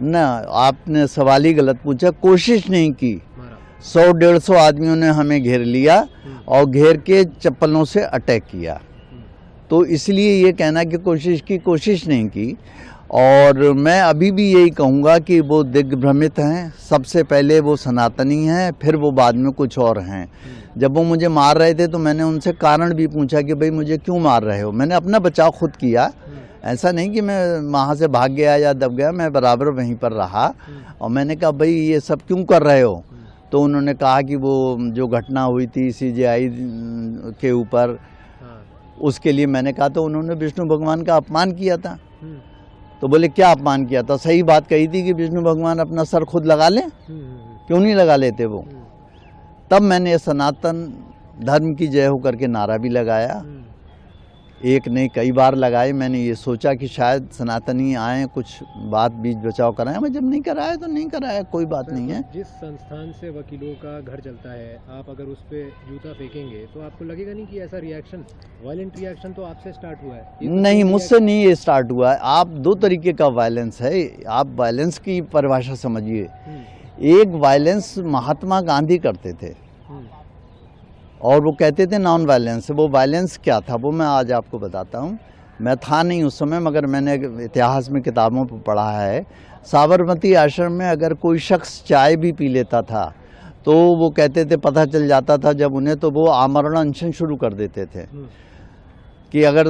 ना, आपने सवाल ही गलत पूछा। कोशिश नहीं की। 100-150 आदमियों ने हमें घेर लिया और घेर के चप्पलों से अटैक किया। तो इसलिए ये कहना कि कोशिश की, कोशिश नहीं की। और मैं अभी भी यही कहूँगा कि वो दिग्भ्रमित हैं। सबसे पहले वो सनातनी हैं, फिर वो बाद में कुछ और हैं। जब वो मुझे मार रहे थे तो मैंने उनसे कारण भी पूछा कि भाई मुझे क्यों मार रहे हो। मैंने अपना बचाव खुद किया, ऐसा नहीं कि मैं वहाँ से भाग गया या दब गया, मैं बराबर वहीं पर रहा। और मैंने कहा भाई ये सब क्यों कर रहे हो। तो उन्होंने कहा कि वो जो घटना हुई थी CJI के ऊपर, उसके लिए मैंने कहा। तो उन्होंने विष्णु भगवान का अपमान किया था। तो बोले क्या अपमान किया था। सही बात कही थी कि विष्णु भगवान अपना सर खुद लगा लें, क्यों नहीं लगा लेते वो। तब मैंने सनातन धर्म की जय हो करके नारा भी लगाया। एक नहीं कई बार लगाए। मैंने ये सोचा कि शायद सनातनी आए, कुछ बात बीच बचाव कराएं। मैं जब नहीं कराया तो नहीं कराया, कोई बात नहीं है। जिस संस्थान से वकीलों का घर चलता है, आप अगर उस पे जूता फेंकेंगे तो आपको लगेगा नहीं कि ऐसा रिएक्शन, वायलेंट रिएक्शन तो आपसे स्टार्ट हुआ है? नहीं, मुझसे नहीं ये स्टार्ट हुआ है। आप दो तरीके का वायलेंस है, आप वायलेंस की परिभाषा समझिए। एक वायलेंस महात्मा गांधी करते थे और वो कहते थे नॉन वायलेंस। वो वायलेंस क्या था वो मैं आज आपको बताता हूँ। मैं था नहीं उस समय, मगर मैंने इतिहास में किताबों पर पढ़ा है। साबरमती आश्रम में अगर कोई शख्स चाय भी पी लेता था तो वो कहते थे, पता चल जाता था जब उन्हें, तो वो आमरण अनशन शुरू कर देते थे कि अगर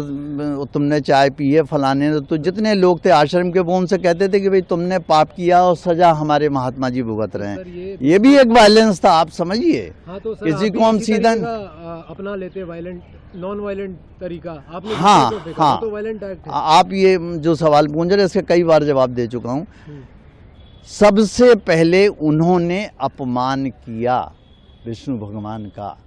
तुमने चाय पी है फलाने ने। तो जितने लोग थे आश्रम के वो उनसे कहते थे कि भाई तुमने पाप किया और सजा हमारे महात्मा जी भुगत रहे हैं। ये भी एक वायलेंस था, आप समझिए। हाँ, तो सर, किसी को हम सीधा अपना लेते वायलेंट, नॉन वायलेंट तरीका आपने। हाँ हाँ, तो वायलेंट एक्ट है। आप ये जो सवाल पूछ रहे हैं इसके कई बार जवाब दे चुका हूँ। सबसे पहले उन्होंने अपमान किया विष्णु भगवान का।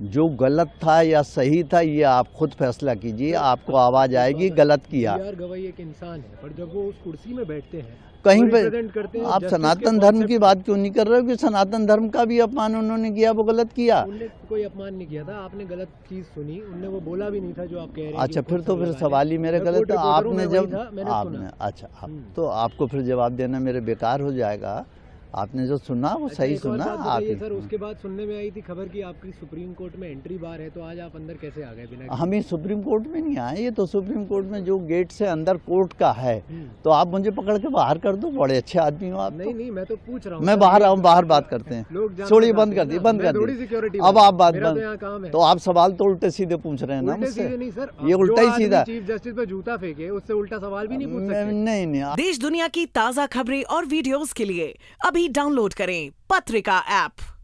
जो गलत था या सही था ये आप खुद फैसला कीजिए, आपको आवाज आएगी गलत किया। गवाही एक इंसान है, पर जब वो उस कुर्सी में बैठते हैं कहीं पे, आप सनातन धर्म की बात क्यों नहीं कर रहे हो कि सनातन धर्म का भी अपमान उन्होंने किया, वो गलत किया। उन्होंने कोई अपमान नहीं किया था, आपने गलत चीज सुनी, उन्होंने वो बोला भी नहीं था जो आप कह रहे हैं। अच्छा, फिर तो फिर सवाल ही मेरे गलत था। आपने जब आपने अच्छा, तो आपको फिर जवाब देना मेरे बेकार हो जाएगा। आपने जो सुना वो सही सुना। आप सर, उसके बाद सुनने में आई थी खबर कि आपकी सुप्रीम कोर्ट में एंट्री बार है, तो आज आप अंदर कैसे आ गए बिना? हम ही सुप्रीम कोर्ट में नहीं आए, ये तो सुप्रीम कोर्ट में जो गेट से अंदर कोर्ट का है। तो आप मुझे पकड़ के बाहर कर दो, बड़े अच्छे आदमी हो आप। नहीं, मैं तो पूछ रहा हूँ। मैं बाहर आऊँ, बाहर बात करते हैं। छोड़िए, बंद कर दी, बंद कर दी। अब आप बात बंद। तो आप सवाल तो उल्टे सीधे पूछ रहे हैं ना मुझसे। नहीं सर, ये उल्टा ही सीधा। चीफ जस्टिस पे जूता फेंके, उससे उल्टा सवाल भी नहीं पूछ सकते। नहीं। देश दुनिया की ताज़ा खबरें और वीडियोस के लिए अभी डाउनलोड करें पत्रिका ऐप।